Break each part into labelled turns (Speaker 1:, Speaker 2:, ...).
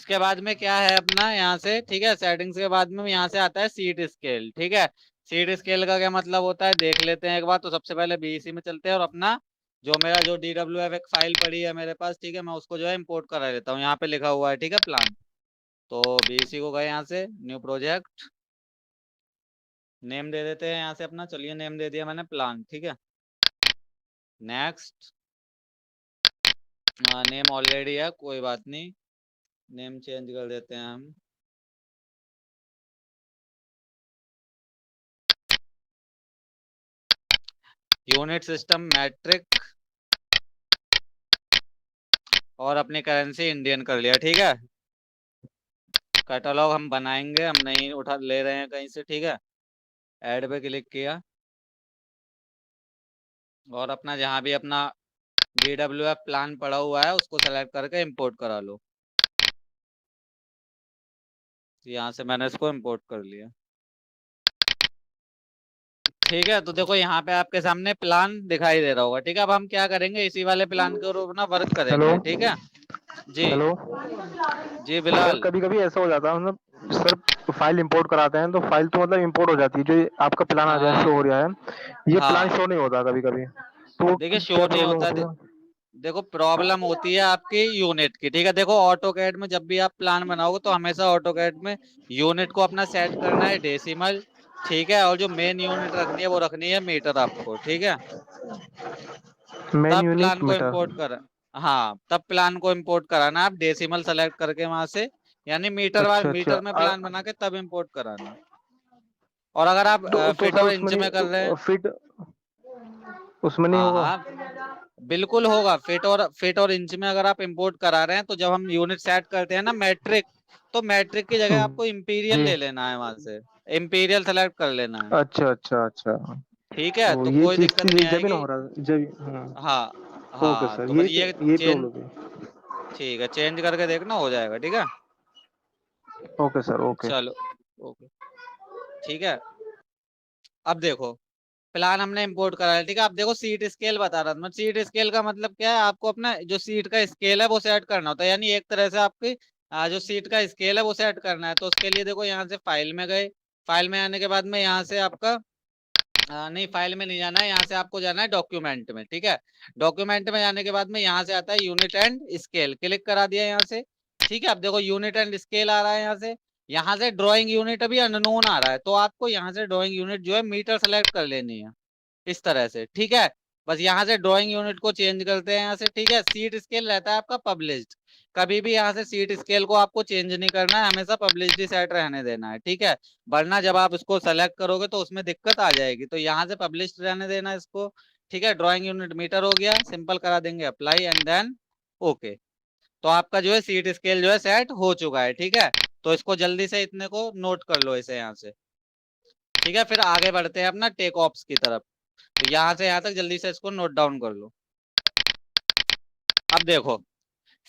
Speaker 1: उसके बाद में क्या है अपना यहाँ से, ठीक है, सेटिंग्स के बाद में यहाँ से आता है सीट स्केल, ठीक है। सीट स्केल का क्या मतलब होता है देख लेते हैं एक बार। तो सबसे पहले बीईसी में चलते हैं और अपना जो मेरा जो DWF एक फाइल पड़ी है मेरे पास, ठीक है, मैं उसको जो है इम्पोर्ट करा लेता हूँ। यहाँ पे लिखा हुआ है, ठीक है, प्लान। तो बीईसी को गए यहाँ से न्यू प्रोजेक्ट, नेम दे देते हैं यहाँ से अपना। चलिए नेम दे दिया मैंने प्लान, ठीक है। नेक्स्ट, नेम ऑलरेडी है, कोई बात नहीं, नेम चेंज कर देते हैं हम। यूनिट सिस्टम मैट्रिक, और अपनी करेंसी इंडियन कर लिया, ठीक है। कैटलॉग हम बनाएंगे, हम नहीं उठा ले रहे हैं कहीं से, ठीक है। ऐड पे क्लिक किया और अपना जहाँ भी अपना DWF प्लान पड़ा हुआ है उसको सेलेक्ट करके इंपोर्ट करा लो। यहाँ से मैंने इसको इंपोर्ट कर लिया, ठीक है। तो देखो यहाँ पे आपके सामने प्लान दिखाई दे रहा होगा, ठीक है। अब हम क्या करेंगे, इसी वाले प्लान के ऊपर ना वर्क
Speaker 2: हेलो
Speaker 1: करेंगे, ठीक है जी।
Speaker 2: हेलो
Speaker 1: जी
Speaker 2: सर,
Speaker 1: बिलाल।
Speaker 2: कभी कभी ऐसा हो जाता है मतलब सर, फाइल इंपोर्ट कराते हैं तो फाइल तो मतलब इंपोर्ट हो जाती है, जो ये आपका प्लान आ जाए
Speaker 1: हाँ
Speaker 2: शो हो रहा है, ये प्लान
Speaker 1: हाँ,
Speaker 2: शो नहीं होता कभी कभी, तो
Speaker 1: देखिए शो
Speaker 2: क्या
Speaker 1: नहीं
Speaker 2: प्रॉब्लम
Speaker 1: होता।
Speaker 2: होती है?
Speaker 1: देखो प्रॉब्लम होती है आपकी यूनिट की, ठीक है। देखो ऑटो कैड में जब भी आप प्लान बनाओगे तो हमेशा ऑटो कैड में यूनिट को अपना सेट करना है डेसिमल, ठीक है। और जो मेन यूनिट रखनी है वो रखनी है मीटर आपको, ठीक है।
Speaker 2: मेन
Speaker 1: तब
Speaker 2: यूनिट
Speaker 1: प्लान को
Speaker 2: मीटर।
Speaker 1: इंपोर्ट कर, हाँ तब प्लान को इंपोर्ट कराना आप डेसिमल सेलेक्ट करके वहां से, यानी
Speaker 2: अच्छा अच्छा
Speaker 1: मीटर में प्लान बना के तब इंपोर्ट कराना। और अगर आप
Speaker 2: तो
Speaker 1: फिट
Speaker 2: सर
Speaker 1: और
Speaker 2: उसमें
Speaker 1: इंच में कर रहे
Speaker 2: नहीं
Speaker 1: हैं,
Speaker 2: फिट, उसमें नहीं
Speaker 1: हाँ
Speaker 2: होगा?
Speaker 1: हाँ बिल्कुल होगा। फिट और इंच में अगर आप इंपोर्ट करा रहे हैं तो जब हम यूनिट सेट करते हैं ना मैट्रिक, तो मैट्रिक की जगह आपको इंपीरियल
Speaker 2: जी।
Speaker 1: ले लेना है, वहां से इंपीरियल सेलेक्ट कर लेना है,
Speaker 2: अच्छा अच्छा अच्छा।
Speaker 1: ठीक है।
Speaker 2: तो
Speaker 1: तो
Speaker 2: ये
Speaker 1: कोई
Speaker 2: चीज
Speaker 1: दिक्कत
Speaker 2: थी,
Speaker 1: नहीं
Speaker 2: जब भी ना
Speaker 1: आएगी।
Speaker 2: हो रहा जब,
Speaker 1: हाँ
Speaker 2: ओके
Speaker 1: हाँ,
Speaker 2: सर,
Speaker 1: तो बस
Speaker 2: यही
Speaker 1: चेंज,
Speaker 2: प्रॉब्लम थी।
Speaker 1: ठीक है, चेंज करके देखना हो जाएगा, ठीक है।
Speaker 2: Okay sir, okay.
Speaker 1: चलो, ओके, ठीक है। अब देखो प्लान हमने इंपोर्ट करा है, ठीक है। अब देखो सीट स्केल बता रहा था मैं। सीट स्केल का मतलब क्या है, आपको अपना जो सीट का स्केल है वो सेट करना होता है, यानी एक तरह से आपकी जो सीट का स्केल है वो सेट करना है। तो उसके लिए देखो यहाँ से फाइल में गए, फाइल में आने के बाद में यहाँ से आपका नहीं, फाइल में नहीं जाना है, यहाँ से आपको जाना है डॉक्यूमेंट में, ठीक है। डॉक्यूमेंट में जाने के बाद में यहाँ से आता है यूनिट एंड स्केल, क्लिक करा दिया यहाँ से, ठीक है। अब देखो यूनिट एंड स्केल आ रहा है यहाँ से ड्राइंग यूनिट अभी अननोन आ रहा है, तो आपको यहाँ से ड्राइंग यूनिट जो है मीटर सेलेक्ट कर लेनी है, इस तरह से, ठीक है। बस यहाँ से ड्राइंग यूनिट को चेंज करते हैं यहाँ से, ठीक है। सीट स्केल रहता है आपका पब्लिश्ड, कभी भी यहाँ से सीट स्केल को आपको चेंज नहीं करना है, हमेशा पब्लिश्ड ही सेट रहने देना है, ठीक है। वरना जब आप इसको सेलेक्ट करोगे तो उसमें दिक्कत आ जाएगी, तो यहाँ से पब्लिश्ड रहने देना है इसको, ठीक है। ड्राइंग यूनिट मीटर हो गया, सिंपल करा देंगे अप्लाई एंड देन ओके। तो आपका जो है सीट स्केल जो है सेट हो चुका है, ठीक है। तो इसको जल्दी से इतने को नोट कर लो इसे यहाँ से, ठीक है। फिर आगे बढ़ते हैं अपना टेक ऑफ्स की तरफ। तो यहाँ से यहाँ तक जल्दी से इसको नोट डाउन कर लो। अब देखो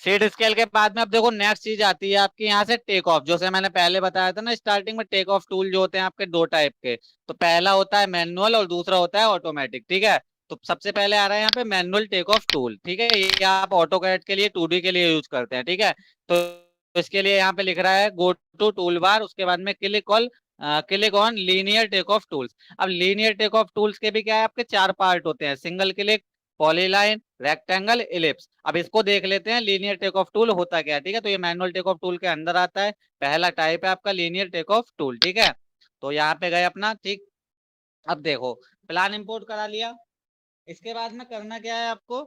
Speaker 1: सीट स्केल के बाद में अब देखो नेक्स्ट चीज आती है आपकी यहाँ से टेक ऑफ, जैसे मैंने पहले बताया था ना स्टार्टिंग में। टेक ऑफ टूल जो होते हैं आपके दो टाइप के, तो पहला होता है मैनुअल और दूसरा होता है ऑटोमेटिक, ठीक है। तो सबसे पहले आ रहा है यहाँ पे मैनुअल टेक ऑफ टूल, ठीक है। ये आप ऑटो कैड के लिए 2D के लिए यूज करते हैं, ठीक है। तो इसके लिए यहाँ पे लिख रहा है गो टू टूल बार, उसके बाद में click on linear take off tools. अब लीनियर टेक ऑफ टूल्स के भी क्या है, आपके चार पार्ट होते हैं, single click, polyline, rectangle, ellipse. अब इसको देख लेते हैं लीनियर टेक ऑफ टूल होता क्या है, ठीक है। तो ये मैनुअल टेक ऑफ टूल के अंदर आता है, पहला टाइप है आपका लीनियर टेक ऑफ टूल, ठीक है। तो यहाँ पे गए अपना, ठीक। अब देखो प्लान इंपोर्ट करा लिया, इसके बाद में करना क्या है आपको,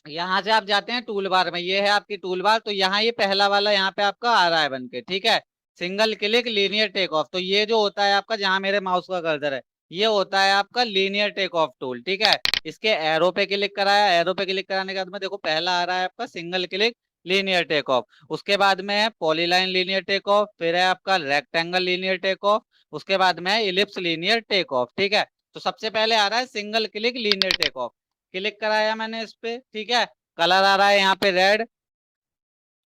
Speaker 1: यहाँ से आप जाते हैं टूल बार में, ये है आपकी टूल बार। तो यहाँ ये पहला वाला यहाँ पे आपका आ रहा है बन के, ठीक है, single click linear take off. तो ये जो होता है आपका, जहां मेरे माउस का कर्सर है, ये होता है आपका लीनियर टेक ऑफ टूल, ठीक है। इसके एरो पे क्लिक कराया, एरो पे क्लिक कराने के बाद में देखो पहला आ रहा है आपका single click linear take off, उसके बाद में है पॉलीलाइन लीनियर टेक ऑफ, फिर है आपका रेक्टेंगल लीनियर टेक ऑफ, उसके बाद में है इलिप्स लीनियर टेक ऑफ, ठीक है। तो सबसे पहले आ रहा है single click linear take off, click कराया मैंने इस पे, ठीक है। कलर आ रहा है यहाँ पे रेड।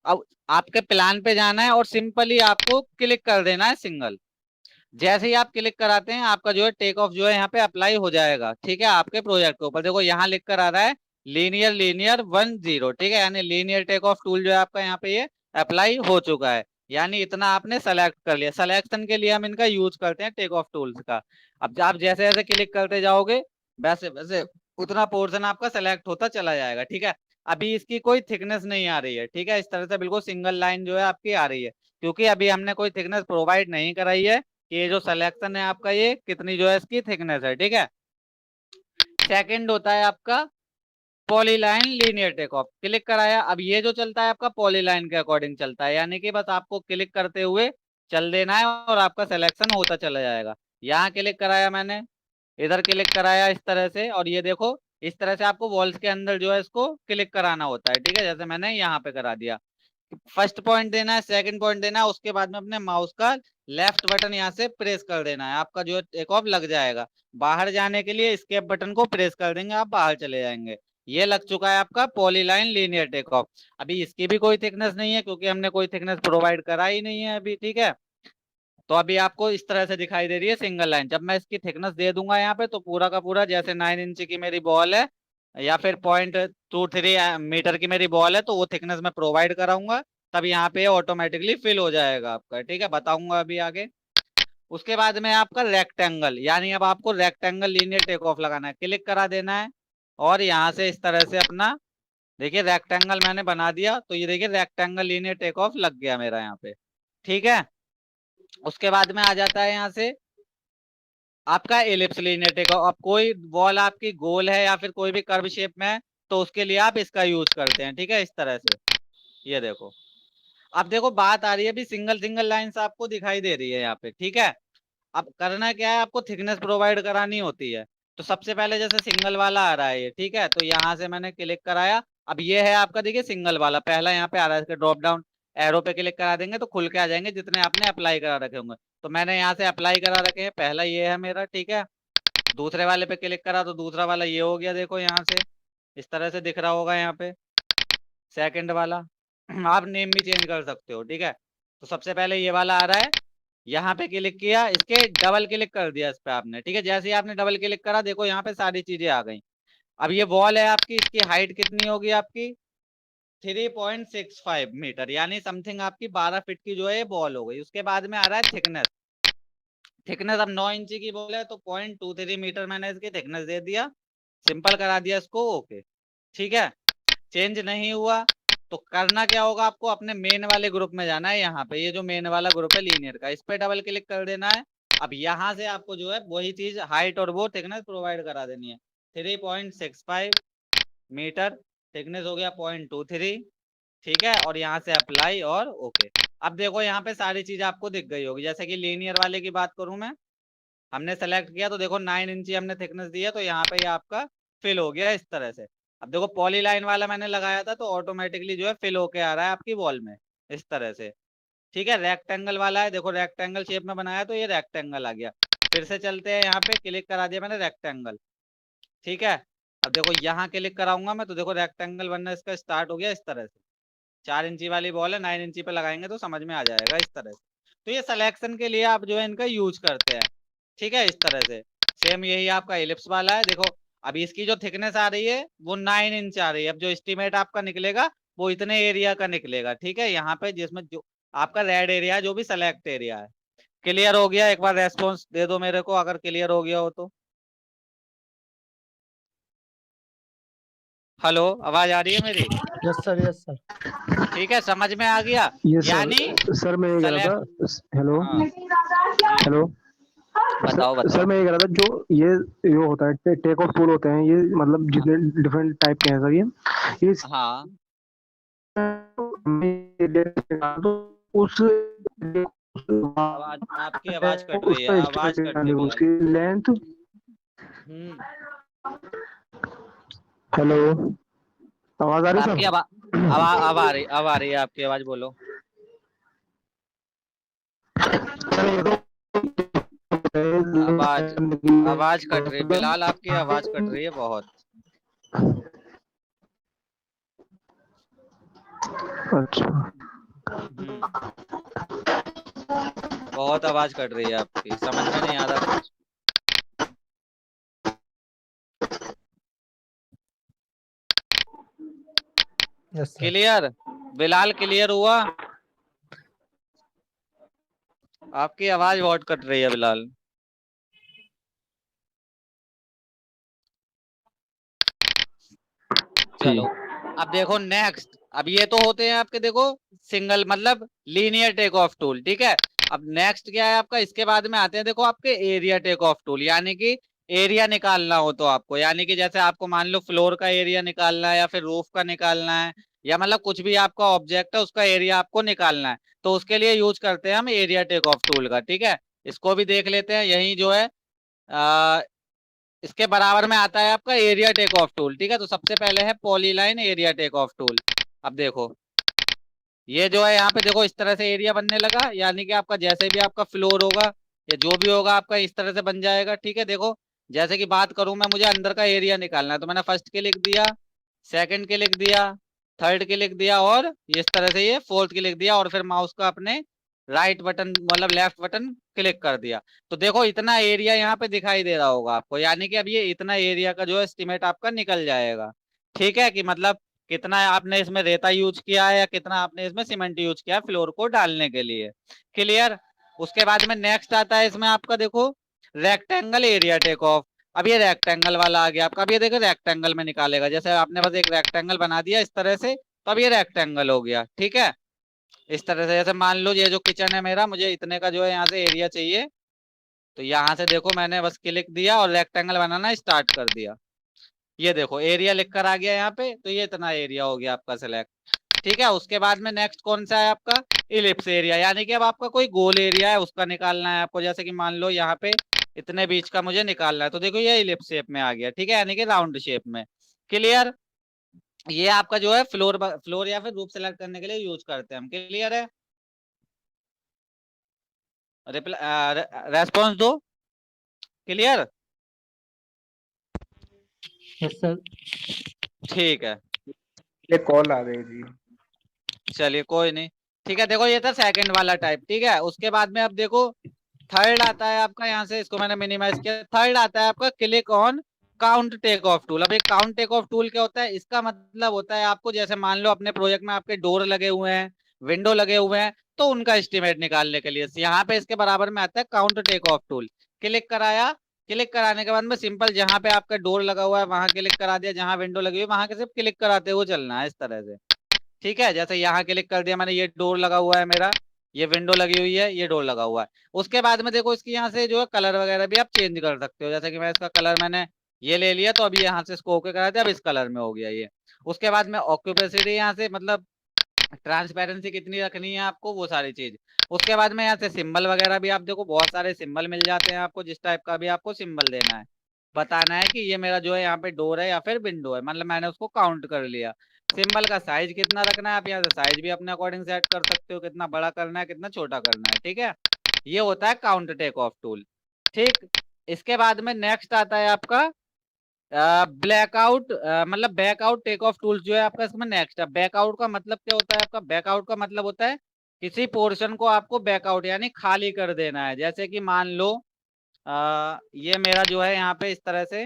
Speaker 1: अब आपके प्लान पे जाना है और सिंपली आपको क्लिक कर देना है सिंगल। जैसे ही आप क्लिक कराते हैं आपका जो है टेक ऑफ जो है यहाँ पे अप्लाई हो जाएगा, ठीक है। आपके प्रोजेक्ट के ऊपर देखो यहाँ लिख कर आ रहा है लीनियर लीनियर 10, ठीक है, यानी लीनियर टेक ऑफ टूल जो है आपका यहाँ पे ये अप्लाई हो चुका है, यानी इतना आपने सेलेक्ट कर लिया। सिलेक्शन के लिए हम इनका यूज करते हैं टेक ऑफ टूल्स का। अब आप जैसे जैसे क्लिक करते जाओगे वैसे वैसे उतना पोर्शन आपका सेलेक्ट होता चला जाएगा, ठीक है। अभी इसकी कोई थिकनेस नहीं आ रही है, ठीक है, इस तरह से बिल्कुल सिंगल लाइन जो है आपकी आ रही है, क्योंकि अभी हमने कोई थिकनेस प्रोवाइड नहीं कराई है कि ये जो सिलेक्शन है आपका ये कितनी जो है इसकी थिकनेस है, ठीक है। सेकंड होता है आपका polyline linear take off. Click कराया, अब ये जो चलता है आपका पॉलीलाइन के अकॉर्डिंग चलता है, यानी कि बस आपको क्लिक करते हुए चल देना है और आपका सिलेक्शन होता चला जाएगा। यहाँ क्लिक कराया मैंने, इधर क्लिक कराया इस तरह से, और ये देखो इस तरह से आपको वॉल्स के अंदर जो है इसको क्लिक कराना होता है, ठीक है, जैसे मैंने यहाँ पे करा दिया। फर्स्ट पॉइंट देना है, सेकंड पॉइंट देना है, उसके बाद में अपने माउस का लेफ्ट बटन यहाँ से प्रेस कर देना है, आपका जो टेक ऑफ लग जाएगा। बाहर जाने के लिए एस्केप बटन को प्रेस कर देंगे, आप बाहर चले जाएंगे। ये लग चुका है आपका पॉलीलाइन लीनियर टेक ऑफ। अभी इसकी भी कोई थिकनेस नहीं है, क्योंकि हमने कोई थिकनेस प्रोवाइड करा ही नहीं है अभी, ठीक है। तो अभी आपको इस तरह से दिखाई दे रही है सिंगल लाइन। जब मैं इसकी थिकनेस दे दूंगा यहाँ पे, तो पूरा का पूरा जैसे 9 इंच की मेरी बॉल है या फिर 0.23 मीटर की मेरी बॉल है, तो वो थिकनेस मैं प्रोवाइड कराऊंगा, तब यहाँ पे ऑटोमेटिकली फिल हो जाएगा आपका, ठीक है। बताऊंगा अभी आगे। उसके बाद में आपका रेक्टेंगल, यानी अब आपको रेक्टेंगल लीनियर टेक ऑफ लगाना है, क्लिक करा देना है और यहाँ से इस तरह से अपना देखिए रेक्टेंगल मैंने बना दिया, तो ये देखिए रेक्टेंगल लीनियर टेक ऑफ लग गया मेरा यहाँ पे, ठीक है। उसके बाद में आ जाता है यहाँ से आपका एलिप्स लीनियर टेक ऑफ। अब कोई बॉल आपकी गोल है या फिर कोई भी कर्व शेप में है, तो उसके लिए आप इसका यूज करते हैं, ठीक है, इस तरह से। ये देखो, अब देखो बात आ रही है, अभी सिंगल सिंगल लाइंस आपको दिखाई दे रही है यहाँ पे, ठीक है। अब करना क्या है, आपको थिकनेस प्रोवाइड करानी होती है। तो सबसे पहले जैसे सिंगल वाला आ रहा है ये, ठीक है, तो यहाँ से मैंने क्लिक कराया। अब ये है आपका देखिए सिंगल वाला, पहला यहाँ पे आ रहा है, इसके ड्रॉप डाउन एरो पे क्लिक करा देंगे तो खुल के आ जाएंगे जितने आपने अप्लाई करा रखे होंगे। तो मैंने यहाँ से अप्लाई करा रखे हैं, पहला ये है मेरा, ठीक है। दूसरे वाले पे क्लिक करा तो दूसरा वाला ये हो गया, देखो यहाँ से इस तरह से दिख रहा होगा यहाँ पे सेकंड वाला। आप नेम भी चेंज कर सकते हो, ठीक है। तो सबसे पहले ये वाला आ रहा है, यहाँ पे क्लिक किया, इसके डबल क्लिक कर दिया इस पे आपने, ठीक है। जैसे ही आपने डबल क्लिक करा, देखो यहाँ पे सारी चीजें आ गई। अब ये वॉल है आपकी, इसकी हाइट कितनी होगी आपकी 3.65 मीटर, यानी समथिंग आपकी 12 फीट की जो है बॉल हो गई। उसके बाद में आ रहा है थिकनेस। थिकनेस अब 9 इंची की बॉल है तो 0.23 मीटर मैंने इसकी थिकनेस दे दिया, सिंपल करा दिया इसको, ओके, ठीक है। चेंज नहीं हुआ तो करना क्या होगा, आपको अपने मेन वाले ग्रुप में जाना है। यहाँ पे ये जो मेन वाला ग्रुप है लीनियर का, इस पे डबल क्लिक कर देना है। अब यहाँ से आपको जो है वही चीज हाइट और वो थिकनेस प्रोवाइड करा देनी है। 3.65 मीटर, थिकनेस हो गया 0.23, ठीक है। और यहाँ से अप्लाई और ओके। अब देखो यहाँ पे सारी चीज आपको दिख गई होगी। जैसे कि लीनियर वाले की बात करूं मैं, हमने सेलेक्ट किया तो देखो 9 इंची हमने थिकनेस दी है, तो यहाँ पे ये आपका फिल हो गया इस तरह से। अब देखो पॉली लाइन वाला मैंने लगाया था तो ऑटोमेटिकली जो है फिल होके आ रहा है आपकी वॉल में इस तरह से, ठीक है। रेक्टेंगल वाला है, देखो रेक्टेंगल शेप में बनाया तो ये रेक्टेंगल आ गया। फिर से चलते हैं, यहाँ पे क्लिक करा दिया मैंने रेक्टेंगल, ठीक है। अब देखो यहाँ क्लिक कराऊंगा मैं तो देखो रेक्टेंगल बनना इसका स्टार्ट हो गया इस तरह से। 4 इंची वाली बॉल है, 9 इंची पे लगाएंगे तो समझ में आ जाएगा इस तरह से। तो ये सिलेक्शन के लिए आप जो है इनका यूज करते हैं, ठीक है, इस तरह से। सेम यही आपका इलिप्स वाला है, देखो अभी इसकी जो थिकनेस आ रही है वो 9 इंच आ रही है। अब जो एस्टिमेट आपका निकलेगा वो इतने एरिया का निकलेगा, ठीक है। यहाँ पे जिसमें जो आपका रेड एरिया है, जो भी सिलेक्ट एरिया है। क्लियर हो गया? एक बार रेस्पॉन्स दे दो मेरे को अगर क्लियर हो गया हो तो। हेलो, आवाज आ रही है मेरी?
Speaker 3: Yes sir, yes sir.
Speaker 1: ठीक है, समझ में आ गया।
Speaker 2: ये
Speaker 1: यानी
Speaker 2: सर मैं ये कह रहा
Speaker 1: सेलेक्ट,
Speaker 2: था, हेलो
Speaker 1: हाँ
Speaker 2: हेलो
Speaker 1: बताओ
Speaker 2: सर
Speaker 1: बताओ।
Speaker 2: मैं ये कह रहा था, जो ये होता है टेक ऑफ टूल होते हैं, ये मतलब
Speaker 1: हाँ
Speaker 2: जितने डिफरेंट टाइप के हैं सर, ये
Speaker 1: हाँ,
Speaker 2: तो उस
Speaker 1: आवाज आपकी आवाज कट रही है,
Speaker 2: उसका
Speaker 1: आवाज
Speaker 2: एस्टिमेट
Speaker 1: कट रही है
Speaker 2: निकालने को,
Speaker 1: बिलाल।
Speaker 2: उसकी लेंथ।
Speaker 1: हम्म,
Speaker 2: हेलो, आवाज आ रही
Speaker 1: आपकी
Speaker 2: सर?
Speaker 1: आवाज अब आ रही है आपकी आवाज, बोलो।
Speaker 2: सर ये तो
Speaker 1: आवाज आवाज कट रही है बिलाल, आपकी आवाज कट रही है बहुत।
Speaker 2: अच्छा,
Speaker 1: बहुत आवाज कट रही है आपकी, समझ में नहीं आ रहा कुछ।
Speaker 3: Yes sir.
Speaker 1: Clear Bilal, clear हुआ? आपकी आवाज बहुत कट रही है बिलाल।
Speaker 2: जी।
Speaker 1: चलो अब देखो नेक्स्ट, अब ये तो होते हैं आपके देखो सिंगल मतलब लीनियर टेक ऑफ टूल, ठीक है। अब नेक्स्ट क्या है आपका, इसके बाद में आते हैं देखो आपके एरिया टेक ऑफ टूल, यानी कि एरिया निकालना हो तो आपको, यानी कि जैसे आपको मान लो फ्लोर का एरिया निकालना है या फिर रूफ का निकालना है, या मतलब कुछ भी आपका ऑब्जेक्ट है उसका एरिया आपको निकालना है, तो उसके लिए यूज करते हैं हम एरिया टेक ऑफ टूल का, ठीक है। इसको भी देख लेते हैं, यही जो है इसके बराबर में आता है आपका एरिया टेक ऑफ टूल, ठीक है। तो सबसे पहले है polyline area take off tool. अब देखो ये जो है यहाँ पे देखो इस तरह से एरिया बनने लगा, यानी कि आपका जैसे भी आपका फ्लोर होगा या जो भी होगा आपका इस तरह से बन जाएगा, ठीक है। देखो जैसे कि बात करूं मैं, मुझे अंदर का एरिया निकालना है, तो मैंने फर्स्ट के लिख दिया, सेकंड के लिख दिया, थर्ड के लिख दिया, और इस तरह से ये फोर्थ के लिख दिया, और फिर माउस का अपने राइट बटन मतलब लेफ्ट बटन क्लिक कर दिया। तो देखो इतना एरिया यहाँ पे दिखाई दे रहा होगा आपको, यानी कि अब ये इतना एरिया का जो है एस्टिमेट आपका निकल जाएगा, ठीक है। कि मतलब कितना आपने इसमें रेता यूज किया है या कितना आपने इसमें सीमेंट यूज किया है फ्लोर को डालने के लिए, क्लियर। उसके बाद में नेक्स्ट आता है इसमें आपका देखो रेक्टेंगल एरिया टेक ऑफ। अब ये रेक्टेंगल वाला आ गया आपका, अब ये देखो रेक्टेंगल में निकालेगा, जैसे आपने बस एक रेक्टेंगल बना दिया इस तरह से, तो अब ये रेक्टेंगल हो गया, ठीक है। इस तरह से जैसे मान लो ये जो किचन है मेरा, मुझे इतने का जो है यहाँ से एरिया चाहिए, तो यहाँ से देखो मैंने बस क्लिक दिया और रेक्टेंगल बनाना स्टार्ट कर दिया, ये देखो एरिया लिख कर आ गया यहाँ पे, तो ये इतना एरिया हो गया आपका सिलेक्ट, ठीक है। उसके बाद में नेक्स्ट कौन सा है आपका इलिप्स एरिया, यानी कि अब आपका कोई गोल एरिया है उसका निकालना है आपको, जैसे कि मान लो यहाँ पे इतने बीच का मुझे निकालना है, तो देखो ये इलिप्स शेप में आ गया, ठीक है, यानी कि राउंड शेप में, क्लियर। ये आपका जो है फ्लोर या फिर रूप सेलेक्ट करने के लिए यूज करते हैं हम, क्लियर है। रेस्पॉन्स दो, क्लियर।
Speaker 3: Yes sir.
Speaker 1: ठीक है,
Speaker 2: ये कॉल आ गई जी।
Speaker 1: चलिए कोई नहीं, ठीक है। देखो ये था सेकंड वाला टाइप, ठीक है। उसके बाद में अब देखो थर्ड आता है आपका, यहाँ से इसको मैंने मिनिमाइज किया, थर्ड आता है आपका click on count take off tool. अब एक काउंट टेक ऑफ टूल क्या होता है, इसका मतलब होता है आपको जैसे मान लो अपने प्रोजेक्ट में आपके डोर लगे हुए हैं, विंडो लगे हुए हैं, तो उनका एस्टिमेट निकालने के लिए यहाँ पे इसके बराबर में आता है count take off tool. Click कराया, क्लिक कराने के बाद में सिंपल जहां पे आपका डोर लगा हुआ है वहां क्लिक करा दिया, जहां विंडो लगी हुई है वहां के सिर्फ क्लिक कराते हुए चलना है इस तरह से, ठीक है। जैसे यहाँ क्लिक कर दिया मैंने, ये डोर लगा हुआ है मेरा, ये विंडो लगी हुई है, ये डोर लगा हुआ है। उसके बाद में देखो इसकी यहाँ से जो है कलर वगैरह भी आप चेंज कर सकते हो, जैसे कि मैं इसका कलर मैंने ये ले लिया, तो अभी यहाँ से इसको ओके करा दिया, अब इस कलर में हो गया ये। उसके बाद में ऑक्यूपेसिटी यहाँ से मतलब ट्रांसपेरेंसी कितनी रखनी है आपको, वो सारी चीज। उसके बाद में यहाँ से सिंबल वगैरह भी आप देखो बहुत सारे सिंबल मिल जाते हैं आपको, जिस टाइप का भी आपको सिंबल देना है, बताना है कि ये मेरा जो है यहाँ पे डोर है या फिर विंडो है, मतलब मैंने उसको काउंट कर लिया। सिंबल का साइज कितना रखना है, आप यहाँ से साइज भी अपने अकॉर्डिंग सेट कर सकते हो, कितना बड़ा करना है कितना छोटा करना है, ठीक है। ये होता है काउंट टेक ऑफ टूल, ठीक। इसके बाद में नेक्स्ट आता है आपका ब्लैकआउट मतलब बैकआउट टेक ऑफ टूल्स जो है आपका इसमें नेक्स्ट है। बैकआउट का मतलब क्या होता है आपका, बैकआउट का मतलब होता है किसी पोर्शन को आपको बैकआउट यानी खाली कर देना है, जैसे कि मान लो ये मेरा जो है यहाँ पे इस तरह से,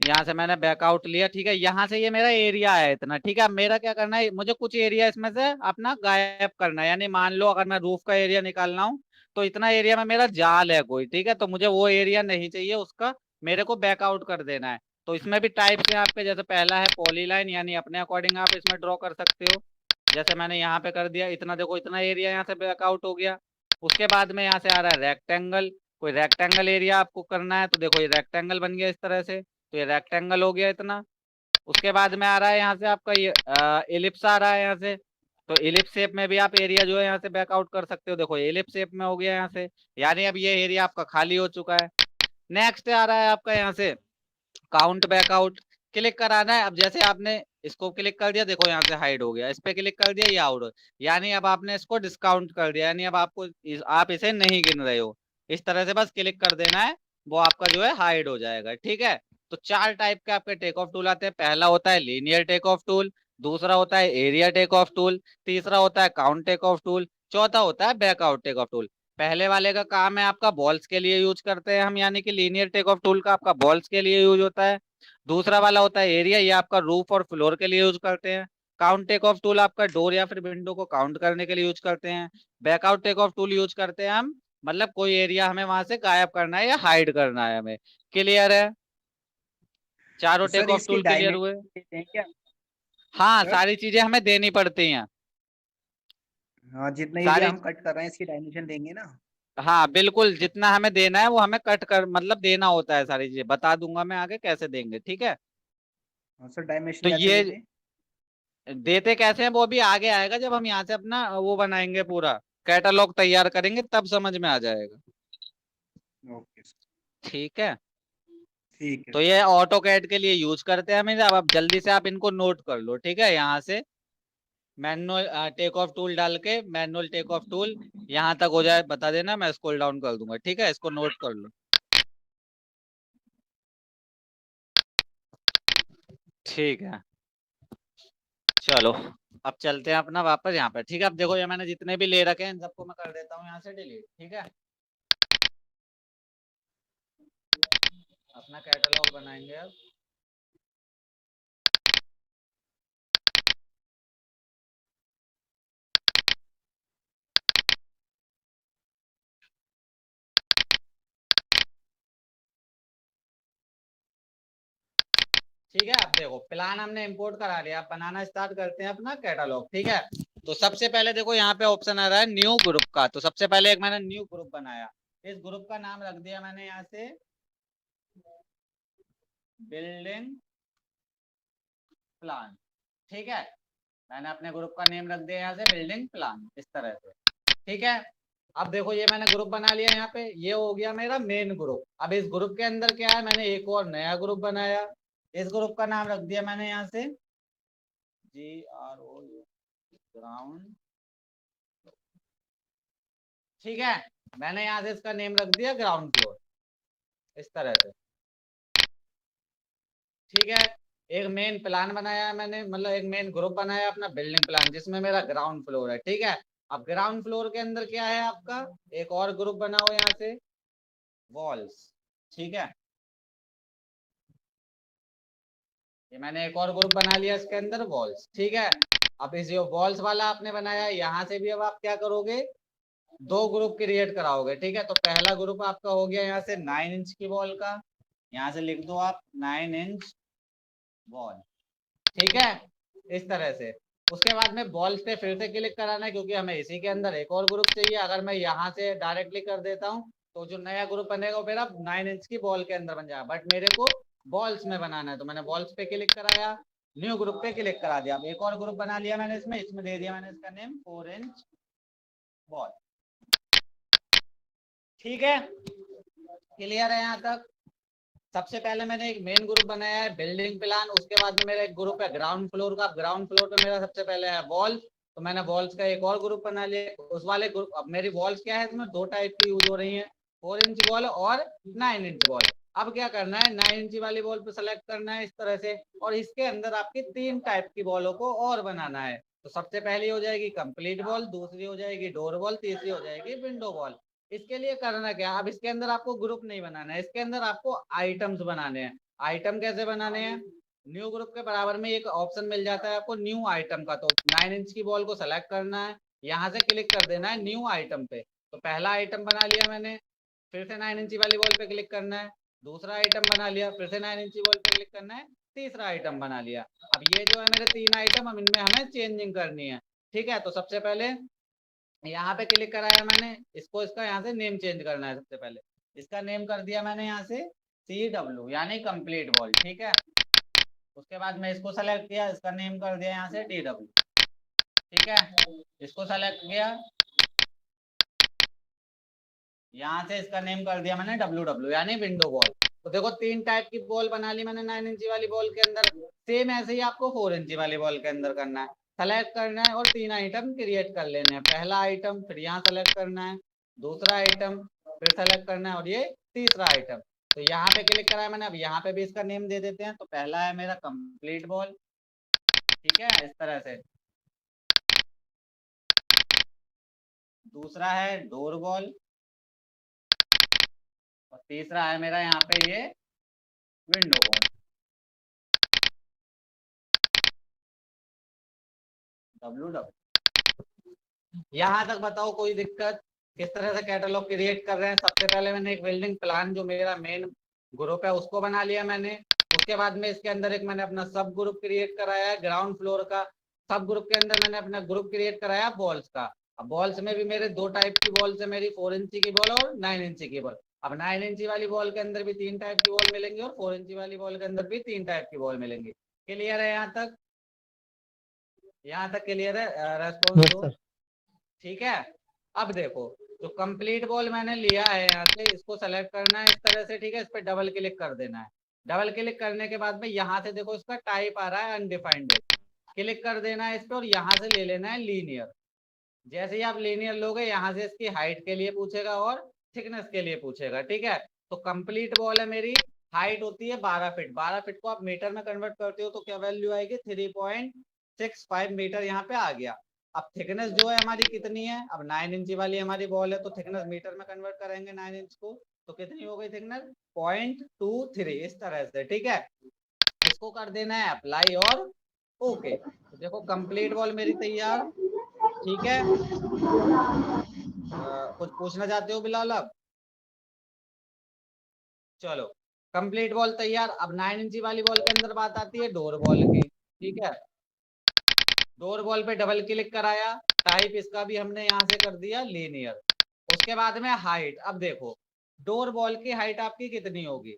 Speaker 1: यहाँ से मैंने बैकआउट लिया, ठीक है। यहाँ से ये मेरा एरिया है इतना, ठीक है। अब मेरा क्या करना है, मुझे कुछ एरिया इसमें से अपना गायब करना है, यानी मान लो अगर मैं रूफ का एरिया निकालना हूँ, तो इतना एरिया में मेरा जाल है कोई, ठीक है, तो मुझे वो एरिया नहीं चाहिए, उसका मेरे को बैकआउट कर देना है। तो इसमें भी टाइप्स हैं आपके, जैसे पहला है पॉलीलाइन, यानी अपने अकॉर्डिंग आप इसमें ड्रॉ कर सकते हो, जैसे मैंने यहाँ पे कर दिया इतना, देखो इतना एरिया यहाँ से बैकआउट हो गया। उसके बाद में यहाँ से आ रहा है रेक्टेंगल, कोई रेक्टेंगल एरिया आपको करना है, तो देखो ये रेक्टेंगल बन गया इस तरह से, तो ये रेक्टेंगल हो गया इतना। उसके बाद में आ रहा है यहाँ से आपका ये एलिप्स आ रहा है यहाँ से, तो एलिप्स शेप में भी आप एरिया जो है यहाँ से बैकआउट कर सकते हो, देखो एलिप्स शेप में हो गया यहाँ से, यानी अब ये एरिया आपका खाली हो चुका है। नेक्स्ट आ रहा है आपका यहाँ से काउंट बैकआउट, क्लिक कराना है। अब जैसे आपने इसको क्लिक कर दिया, देखो यहाँ से हाइड हो गया, इस पे क्लिक कर दिया ये आउट हो, यानी अब आपने इसको डिस्काउंट कर दिया, यानी अब आपको आप इसे नहीं गिन रहे हो, इस तरह से बस क्लिक कर देना है, वो आपका जो है हाइड हो जाएगा, ठीक है। तो चार टाइप के आपके टेक ऑफ टूल आते हैं, पहला होता है लीनियर टेक ऑफ टूल, दूसरा होता है एरिया टेक ऑफ टूल, तीसरा होता है काउंट टेक ऑफ टूल, चौथा होता है बैकआउट टेक ऑफ टूल। पहले वाले का काम है आपका बॉल्स के लिए यूज करते हैं हम, यानी कि लीनियर टेक ऑफ टूल का आपका बॉल्स के लिए यूज होता है। दूसरा वाला होता है एरिया, ये आपका रूफ और फ्लोर के लिए यूज करते हैं। काउंट टेक ऑफ टूल आपका डोर या फिर विंडो को काउंट करने के लिए यूज करते हैं। Backout take off tool use करते हैं हम, मतलब कोई एरिया हमें वहां से गायब करना है या हाइड करना है हमें। क्लियर है? चारों
Speaker 4: तो
Speaker 1: टेक
Speaker 4: सर
Speaker 1: ऑफ
Speaker 4: इसकी
Speaker 1: टूल क्लियर हुए?
Speaker 4: डायमेंशन देंगे हम?
Speaker 1: हाँ,
Speaker 4: सर
Speaker 1: सारी चीजें हमें देनी पड़ती हैं।
Speaker 4: हाँ, जितना एरिया
Speaker 1: सारी,
Speaker 4: हम कट कर रहे हैं इसकी डायमेंशन देंगे ना?
Speaker 1: हाँ बिल्कुल, जितना हमें देना है वो हमें कट कर मतलब देना होता है। सारी चीजें बता दूंगा मैं आगे कैसे देंगे, ठीक है?
Speaker 4: हाँ सर, डायमेंशन
Speaker 1: तो
Speaker 4: कैसे
Speaker 1: ये
Speaker 4: देते हैं?
Speaker 1: देते कैसे हैं वो भी आगे आएगा, जब हम यहाँ से अपना वो बनाएंगे, पूरा कैटलॉग तैयार करेंगे तब समझ में आ जाएगा।
Speaker 4: ओके सर,
Speaker 1: ठीक है?
Speaker 4: ठीक है
Speaker 1: तो
Speaker 4: सर।
Speaker 1: ये ऑटो कैड के लिए यूज करते हैं हमें। अब जल्दी से आप इनको नोट कर लो, ठीक है? यहाँ से मैनुअल टेक ऑफ टूल डाल के, मैनुअल टेक ऑफ टूल यहाँ तक हो जाए बता देना, मैं स्क्रॉल डाउन कर दूंगा, ठीक है? इसको नोट कर लो। ठीक है, चलो अब चलते हैं अपना वापस यहाँ पे, ठीक है? अब देखो ये मैंने जितने भी ले रखे हैं इन सबको मैं कर देता हूँ यहाँ से डिलीट, ठीक है? अपना कैटलॉग बनाएंगे अब। ठीक है, अब देखो प्लान हमने इंपोर्ट करा लिया, अब बनाना स्टार्ट करते हैं अपना कैटलॉग, ठीक है? तो सबसे पहले देखो यहाँ पे ऑप्शन आ रहा है न्यू ग्रुप का। तो सबसे पहले एक मैंने न्यू ग्रुप बनाया, इस ग्रुप का नाम रख दिया मैंने यहाँ से बिल्डिंग प्लान, ठीक है? मैंने अपने ग्रुप का नेम रख दिया यहाँ से बिल्डिंग प्लान, इस तरह से, ठीक है? अब देखो ये मैंने ग्रुप बना लिया यहाँ पे, ये हो गया मेरा मेन ग्रुप। अब इस ग्रुप के अंदर क्या है, मैंने एक और नया ग्रुप बनाया, इस ग्रुप का नाम रख दिया मैंने यहाँ से GRO ग्राउंड, ठीक है? मैंने यहाँ से इसका नेम रख दिया ग्राउंड फ्लोर, इस तरह से, ठीक है? एक मेन प्लान बनाया मैंने, मतलब एक मेन ग्रुप बनाया अपना बिल्डिंग प्लान, जिसमें मेरा ग्राउंड फ्लोर है, ठीक है? अब ग्राउंड फ्लोर के अंदर क्या है आपका, एक और ग्रुप बनाओ यहाँ से वॉल्स, ठीक है? ये मैंने एक और ग्रुप बना लिया इसके अंदर वॉल्स, ठीक है? अब इस जो वॉल्स वाला आपने बनाया यहाँ से भी अब आप क्या करोगे, दो ग्रुप क्रिएट कराओगे, ठीक है? तो पहला ग्रुप आपका हो गया यहाँ से 9 इंच की वॉल का, यहाँ से लिख दो आप 9 इंच वॉल, ठीक है? इस तरह से। उसके बाद में बॉल्स पे फिर से क्लिक कराना है, क्योंकि हमें इसी के अंदर एक और ग्रुप चाहिए। अगर मैं यहाँ से डायरेक्टली कर देता हूँ तो जो नया ग्रुप बनेगा वो मेरा 9 इंच की बॉल के अंदर बन जाएगा, बट मेरे को बॉल्स में बनाना है, तो मैंने बॉल्स पे क्लिक कराया, न्यू ग्रुप पे क्लिक करा दिया। अब एक और ग्रुप बना लिया मैंने, इसमें दे दिया मैंने इसका नेम 4 इंच बॉल, ठीक है? क्लियर है यहाँ तक? सबसे पहले मैंने एक मेन ग्रुप बनाया है बिल्डिंग प्लान, उसके बाद में मेरा एक ग्रुप है ग्राउंड फ्लोर का। ग्राउंड फ्लोर पे मेरा सबसे पहले है वॉल, तो मैंने वॉल्स का एक और ग्रुप बना लिया उस वाले ग्रुप। अब मेरी वॉल्स क्या है, इसमें दो टाइप की यूज हो रही है, 4 इंच वॉल और 9 इंच वॉल। अब क्या करना है, 9 इंच वाली वॉल पे सेलेक्ट करना है इस तरह से, और इसके अंदर आपकी 3 टाइप की वॉलों को और बनाना है। तो सबसे पहली हो जाएगी कंप्लीट वॉल, दूसरी हो जाएगी डोर वॉल, तीसरी हो जाएगी विंडो वॉल। इसके लिए करना क्या, अब इसके अंदर आपको ग्रुप नहीं बनाना है, इसके अंदर आपको आइटम्स बनाने हैं। आइटम कैसे बनाने हैं, न्यू ग्रुप के बराबर में एक ऑप्शन मिल जाता है आपको न्यू आइटम का। तो 9 इंच की बॉल को सेलेक्ट करना है, यहाँ से क्लिक कर देना है न्यू आइटम पे। तो पहला आइटम बना लिया मैंने, फिर से 9 इंची वाली बॉल पे क्लिक करना है, दूसरा आइटम बना लिया, फिर से 9 इंची बॉल पे क्लिक करना है, तीसरा आइटम बना लिया। अब ये जो है मेरे 3 आइटम, अब इनमें हमें चेंजिंग करनी है, ठीक है? तो सबसे पहले यहाँ पे क्लिक कराया मैंने, इसको इसका यहाँ से नेम चेंज करना है। सबसे पहले इसका नेम कर दिया मैंने यहाँ से CW यानी कंप्लीट वॉल, ठीक है? उसके बाद मैं इसको सेलेक्ट किया, इसका नेम कर दिया यहाँ से DW, ठीक है? इसको सेलेक्ट किया, यहाँ से इसका नेम कर दिया मैंने WW यानी विंडो वॉल। तो देखो 3 टाइप की बॉल बना ली मैंने 9 इंची वाली बॉल के अंदर। सेम ऐसे ही आपको 4 इंची वाली बॉल के अंदर करना है, सेलेक्ट करना है और 3 आइटम क्रिएट कर लेने हैं। पहला आइटम, फिर यहाँ सेलेक्ट करना है, दूसरा आइटम, फिर सेलेक्ट करना है और ये तीसरा आइटम। तो यहाँ पे क्लिक करा है मैंने, अब यहाँ पे भी इसका नेम दे देते हैं। तो पहला है मेरा कंप्लीट बॉल, ठीक है? इस तरह से। दूसरा है डोर बॉल, और तीसरा है मेरा यहाँ पे ये विंडो बॉल। यहाँ तक बताओ कोई दिक्कत? किस तरह से कैटलॉग क्रिएट कर रहे हैं? सबसे पहले मैंने एक बिल्डिंग प्लान जो मेरा मेन ग्रुप है उसको बना लिया मैंने। उसके बाद में इसके अंदर एक मैंने अपना सब ग्रुप क्रिएट कराया है ग्राउंड फ्लोर का। सब ग्रुप के अंदर मैंने अपना ग्रुप क्रिएट कराया बॉल्स का। अब बॉल्स में भी मेरे दो टाइप की बॉल्स है, मेरी 4 इंची की बॉल और 9 इंची की बॉल। अब 9 इंची वाली बॉल के अंदर भी 3 टाइप की बॉल मिलेंगी और 4 इंची वाली बॉल के अंदर भी 3 टाइप की बॉल मिलेंगी। क्लियर है यहाँ तक? यहाँ तक क्लियर है? रेस्पॉन्स
Speaker 3: यस
Speaker 1: दो।
Speaker 3: सर।
Speaker 1: ठीक है। अब देखो जो कंप्लीट बॉल मैंने लिया है यहाँ से, इसको सेलेक्ट करना है इस तरह से। ठीक है, इस पर डबल क्लिक कर देना है। डबल क्लिक करने के बाद में यहाँ से देखो इसका टाइप आ रहा है अनडिफाइंड। क्लिक कर देना है इस पर और यहाँ से ले लेना है लीनियर। जैसे ही आप लीनियर लोगे यहाँ से इसकी हाइट के लिए पूछेगा और थिकनेस के लिए पूछेगा। ठीक है, तो कंप्लीट बॉल है मेरी, हाइट होती है 12 फीट। 12 फीट को आप मीटर में कन्वर्ट करते हो तो क्या वैल्यू आएगी? 3.65 मीटर यहाँ पे आ गया। अब थिकनेस जो है हमारी कितनी है? अब 9 इंची वाली हमारी बॉल है तो थिकनेस मीटर में कन्वर्ट करेंगे 9 इंच को, तो कितनी हो गई थिकनेस? 0.23 इस तरह से। ठीक है, इसको कर देना है अप्लाई और ओके। तो देखो कंप्लीट बॉल मेरी तैयार। ठीक है, कुछ पूछना चाहते हो बिलाल आप? चलो, कंप्लीट बॉल तैयार। अब 9 इंची वाली बॉल के अंदर बात आती है डोर बॉल की। ठीक है, डोर बॉल पे डबल क्लिक कराया, टाइप इसका भी हमने यहाँ से कर दिया लीनियर। उसके बाद में हाइट। अब देखो डोर बॉल की हाइट आपकी कितनी होगी,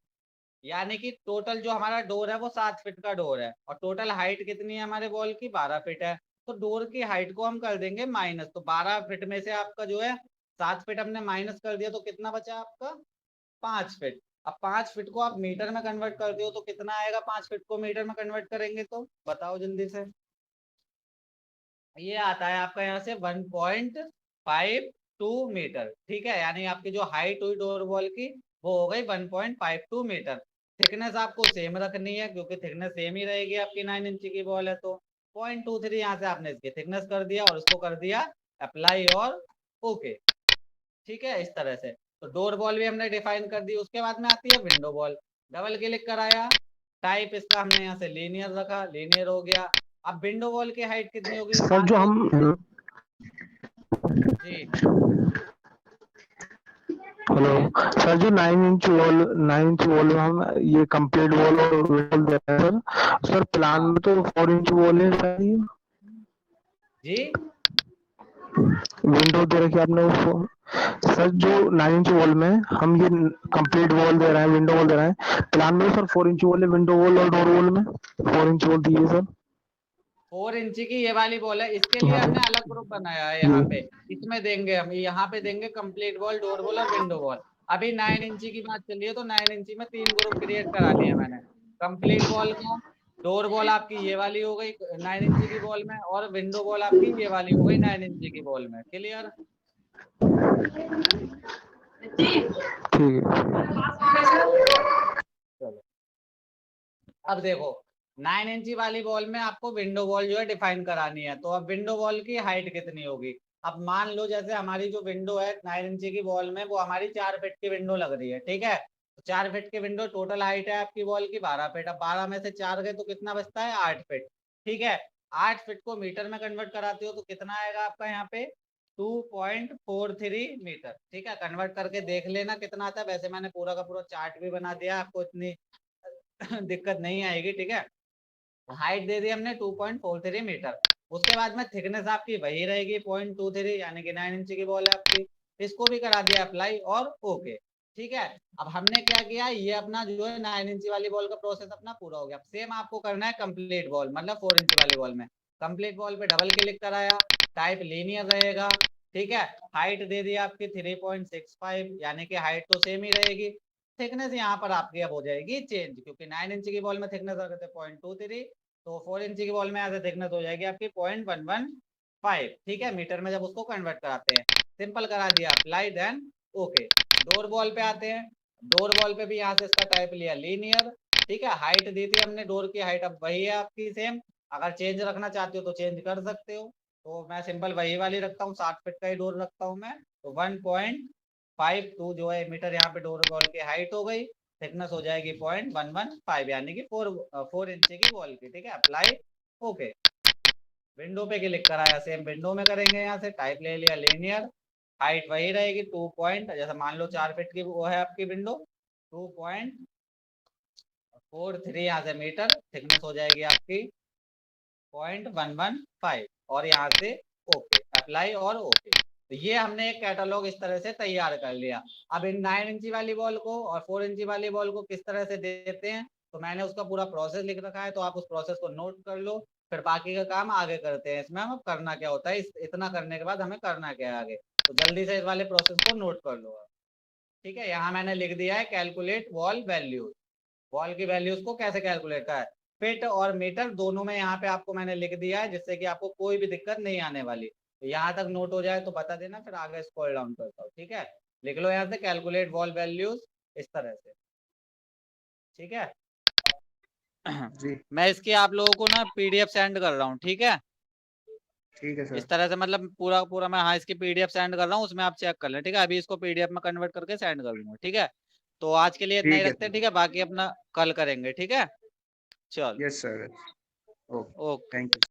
Speaker 1: यानी कि टोटल जो हमारा डोर है वो 7 फीट का डोर है और टोटल हाइट कितनी है हमारे बॉल की? 12 फीट है। तो डोर की हाइट को हम कर देंगे माइनस। तो 12 फीट में से आपका जो है 7 फीट हमने माइनस कर दिया तो कितना बचा आपका? 5 फीट। अब 5 फीट को आप मीटर में कन्वर्ट करते हो तो कितना आएगा? 5 फीट को मीटर में कन्वर्ट करेंगे तो बताओ जल्दी से। ये आता है आपका यहाँ से 1.52 मीटर। ठीक है, यानी आपकी जो हाइट हुई डोर बॉल की वो हो गई 1.52 मीटर। थिकनेस आपको सेम रखनी है क्योंकि थिकनेस सेम ही रहेगी, आपकी 9 इंची की बॉल है तो 0.23 यहाँ से आपने इसकी थिकनेस कर दिया और इसको कर दिया अप्लाई और ओके। ठीक है, इस तरह से तो डोर बॉल भी हमने डिफाइन कर दी। उसके बाद में आती है विंडो बॉल। डबल क्लिक कराया, टाइप इसका हमने यहाँ से लीनियर रखा, लीनियर हो गया। अब विंडो वॉल की हाइट कितनी होगी?
Speaker 2: सर
Speaker 1: मान
Speaker 2: जो
Speaker 1: लो
Speaker 2: हम
Speaker 1: जी
Speaker 2: हेलो
Speaker 1: बोलिए।
Speaker 2: सर, जो 9 इंच वॉल में हम ये कंप्लीट वॉल और विंडो दे रहे हैं सर। सर प्लान
Speaker 1: हाँ
Speaker 2: में तो 4 इंच वॉल है सर, ये
Speaker 1: जी,
Speaker 2: विंडो दे रखी है आपने उसको। सर जो 9 इंच वॉल में हम ये कंप्लीट वॉल दे रहे हैं, विंडो वॉल दे रहे हैं, प्लान में सर 4 इंच वॉल है विंडो वॉल और डोर वॉल में 4 इंच वॉल दी है सर।
Speaker 1: 4 इंची की ये वाली बॉल है, इसके लिए
Speaker 2: हाँ
Speaker 1: हमने अलग ग्रुप बनाया है यहाँ पे।
Speaker 2: जी।
Speaker 1: इसमें देंगे हम, यहाँ पे देंगे कंप्लीट बॉल, डोर बॉल और विंडो बॉल। अभी 9 इंची की बात चल रही है तो 9 इंची में 3 ग्रुप क्रिएट करा लिए मैंने। कंप्लीट बॉल का, डोर बॉल आपकी ये वाली हो गई 9 इंची की बॉल में और विंडो बॉल आपकी ये वाली हो गई 9 इंची की बॉल में। क्लियर?
Speaker 2: ठीक है।
Speaker 1: चलो, अब देखो 9 इंची वाली बॉल में आपको विंडो बॉल जो है डिफाइन करानी है। तो अब विंडो बॉल की हाइट कितनी होगी? अब मान लो जैसे हमारी जो विंडो है 9 इंची की बॉल में वो हमारी 4 फीट की विंडो लग रही है। ठीक है, तो 4 फीट की विंडो, टोटल हाइट है आपकी बॉल की 12 फीट। अब 12 में से 4 गए तो कितना बचता है? 8 फीट। ठीक है, 8 फीट को मीटर में कन्वर्ट कराते हो तो कितना आएगा आपका यहाँ पे? 2.43 मीटर। ठीक है, कन्वर्ट करके देख लेना कितना आता है। वैसे मैंने पूरा का पूरा चार्ट भी बना दिया, आपको इतनी दिक्कत नहीं आएगी। ठीक है, हाइट दे दी हमने 2.43 मीटर। उसके बाद में थिकनेस आपकी वही रहेगी 0.23, यानी कि 9 इंच की बॉल है आपकी। इसको भी करा दिया अप्लाई और ओके। ठीक है, अब हमने क्या किया, ये अपना जो है 9 इंच वाली बॉल का प्रोसेस अपना पूरा हो गया। सेम आपको करना है कंप्लीट बॉल, मतलब 4 इंच वाली बॉल में। कंप्लीट बॉल पे डबल क्लिक कराया, टाइप लीनियर रहेगा। ठीक है, हाइट दे दी आपकी 3.65, यानी कि हाइट तो सेम ही रहेगी। थिकनेस यहाँ पर आपकी अब हो जाएगी चेंज, क्योंकि 9 इंच की बॉल में थिकनेस रखते थे 0.23, तो 4 इंच की बॉल में ऐसे थिकनेस हो जाएगी आपकी 0.115। ठीक है, मीटर में जब उसको कन्वर्ट कराते हैं। सिंपल करा दिया apply then okay. Door ball पे आते हैं। डोर बॉल पे भी यहाँ से इसका टाइप लिया लीनियर। ठीक है, हाइट दी थी हमने डोर की, हाइट अब वही है आपकी सेम। अगर चेंज रखना चाहते हो तो चेंज कर सकते हो, तो मैं सिंपल वही वाली रखता हूँ, 60 फीट का ही डोर रखता हूँ मैं। तो 1.52 जो है मीटर यहाँ पे डोर बॉल की हाइट हो गई। थिकनेस हो जाएगी 0.115, यानी कि 4 इंच की बॉल की। ठीक है, अप्लाई ओके। विंडो पे क्लिक कराया, सेम विंडो में करेंगे, यहाँ से टाइप ले लिया लीनियर, हाइट वही रहेगी 2 पॉइंट, जैसे मान लो 4 फीट की वो है आपकी विंडो, 2.43 यहाँ से मीटर, थिकनेस हो जाएगी आपकी 0.115 और यहाँ से ओके, अप्लाई और ओके। तो ये हमने एक कैटलॉग इस तरह से तैयार कर लिया। अब इन 9 इंची वाली बॉल को और 4 इंची वाली बॉल को किस तरह से देते हैं, तो मैंने उसका पूरा प्रोसेस लिख रखा है, तो आप उस प्रोसेस को नोट कर लो, फिर बाकी का काम आगे करते हैं। इसमें हम करना क्या होता है, इतना करने के बाद हमें करना क्या है आगे, तो जल्दी से इस वाले प्रोसेस को नोट कर लो। ठीक है, यहाँ मैंने लिख दिया है कैलकुलेट वॉल वैल्यूज। वॉल की वैल्यूज को कैसे कैलकुलेट का है, फिट और मीटर दोनों में यहाँ पे आपको मैंने लिख दिया है, जिससे कि आपको कोई भी दिक्कत नहीं आने वाली। तो यहाँ तक नोट हो जाए तो बता देना, फिर आगे स्क्रॉल डाउन करता हूँ। ठीक है, लिख लो यहाँ से कैलकुलेट वॉल वैल्यूज इस तरह से। ठीक है
Speaker 4: जी
Speaker 1: मैं इसकी आप लोगों को ना पीडीएफ सेंड कर रहा हूँ। ठीक है,
Speaker 4: ठीक है सर।
Speaker 1: इस तरह से मतलब पूरा पूरा मैं, हाँ, इसकी पीडीएफ सेंड कर रहा हूँ, उसमें आप चेक कर लें। ठीक है, अभी इसको पीडीएफ में कन्वर्ट करके सेंड कर दूंगा। ठीक है, तो आज के लिए इतना ही
Speaker 4: ठीक है
Speaker 1: रखते हैं।
Speaker 4: सर।
Speaker 1: ठीक है, बाकी अपना कल करेंगे। ठीक है, चलो,
Speaker 4: yes sir. Okay,
Speaker 1: okay.
Speaker 4: Thank you.